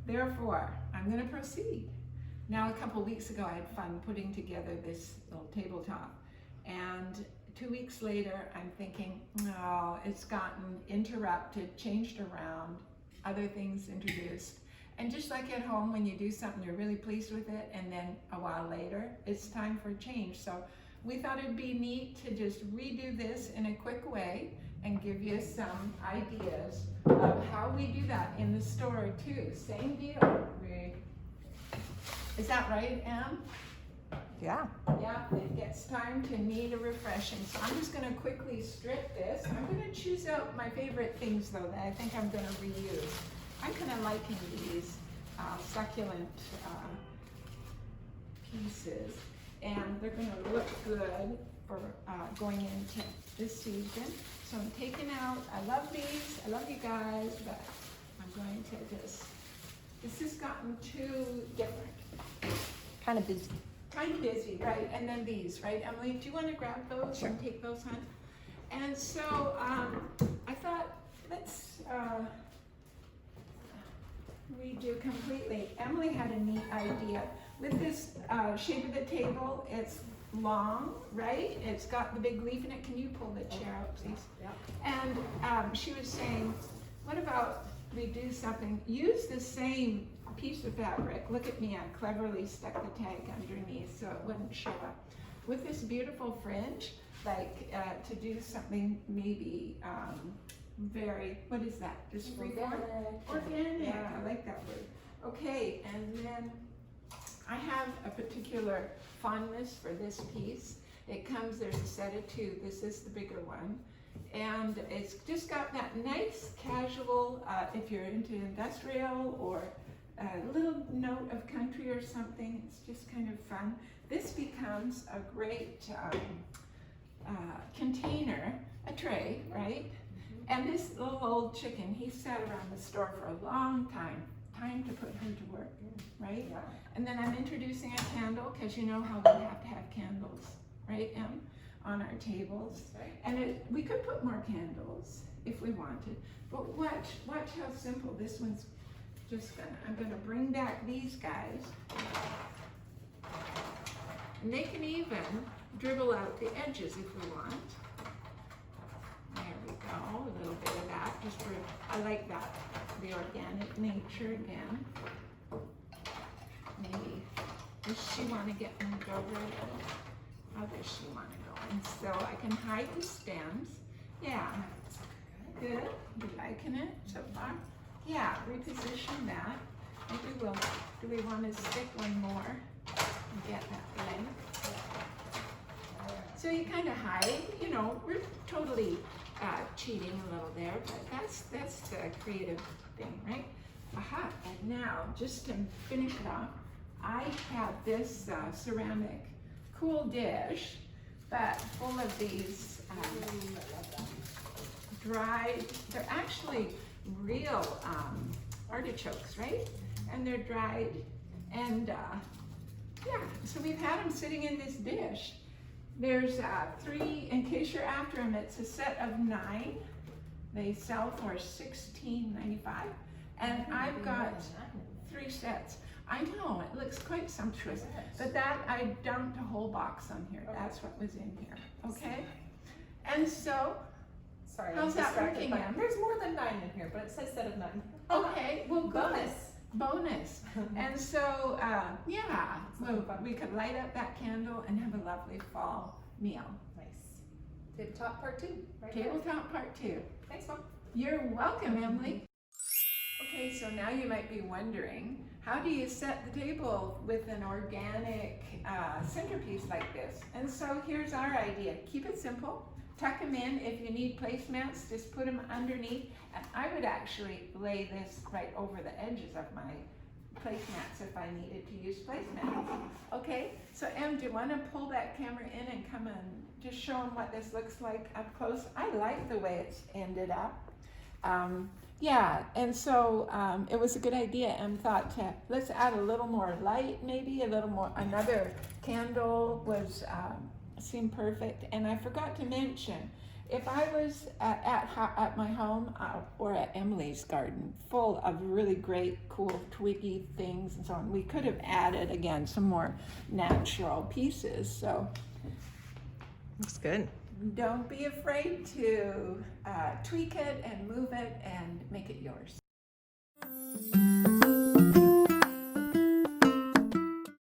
Therefore, I'm going to proceed. Now, a couple weeks ago, I had fun putting together this little tabletop, and 2 weeks later, I'm thinking, oh, it's gotten interrupted, changed around, other things introduced. And just like at home, when you do something, you're really pleased with it, and then a while later, it's time for change. So we thought it'd be neat to just redo this in a quick way and give you some ideas of how we do that in the store too. Same deal. Is that right, Em? Yeah. Yeah, it gets time to need a refreshing. So I'm just going to quickly strip this. I'm going to choose out my favorite things though that I think I'm going to reuse. I'm kind of liking these succulent pieces, and they're going to look good for going into this season. So I'm taking out, I love these, I love you guys, but I'm going to just, this has gotten too different. Kind of busy. Kind of busy, right? And then these, right? Emily, do you want to grab those and take those, hon? And so I thought, let's redo completely. Emily had a neat idea. With this shape of the table, it's long, right? It's got the big leaf in it. Can you pull the chair out, please? Yeah. And she was saying, what about we do something, use the same piece of fabric. Look at me, I cleverly stuck the tag underneath so it wouldn't show up. With this beautiful fringe, like to do something maybe very, what is that? Just freeform? Organic. Yeah. I like that word. Okay, and then I have a particular fondness for this piece. It comes, there's a set of two. This is the bigger one. And it's just got that nice casual, if you're into industrial or a little note of country or something, it's just kind of fun. This becomes a great container, a tray, right? And this little old chicken, he sat around the store for a long time to put her to work, right? Yeah. And then I'm introducing a candle, because you know how we have to have candles, right, Em, on our tables. Right. And we could put more candles if we wanted, but watch how simple this one's. I'm gonna bring back these guys. And they can even dribble out the edges if we want. There we go, a little bit of that, just for, I like that, the organic nature again. Maybe, does she wanna get moved over? How does she wanna go? And so I can hide the stems. Yeah, good, you liking it so far? Yeah, reposition that. Maybe we'll, do we want to stick one more and get that length? So you kind of hide, you know, we're totally cheating a little there, but that's the creative thing, right? Aha, and now, just to finish it off, I have this ceramic cool dish, but full of these dried, they're actually real artichokes, right? And they're dried, and yeah, so we've had them sitting in this dish. There's 3, in case you're after them, it's a set of 9. They sell for $16.95, and I've got 3 sets. I know, it looks quite sumptuous, but that, I dumped a whole box on here. That's what was in here, okay? And so, sorry, how's that working, Em? There's more than 9 in here, but it says set of 9. Okay, well, Bonus. Bonus. And so, yeah, well, we could light up that candle and have a lovely fall meal. Nice. Tabletop part 2. Right Tabletop part 2. Thanks, Mom. You're welcome, Emily. Okay, so now you might be wondering, how do you set the table with an organic centerpiece like this? And so here's our idea. Keep it simple. Tuck them in. If you need placemats, just put them underneath. And I would actually lay this right over the edges of my placemats if I needed to use placemats. Okay, so Em, do you want to pull that camera in and come and just show them what this looks like up close? I like the way it's ended up. Yeah, and so it was a good idea. Em thought, let's add a little more light, maybe a little more. Another candle was seemed perfect. And I forgot to mention, if I was at my home or at Emily's garden, full of really great, cool, twiggy things and so on, we could have added again some more natural pieces. So Looks good. don't be afraid to tweak it and move it and make it yours.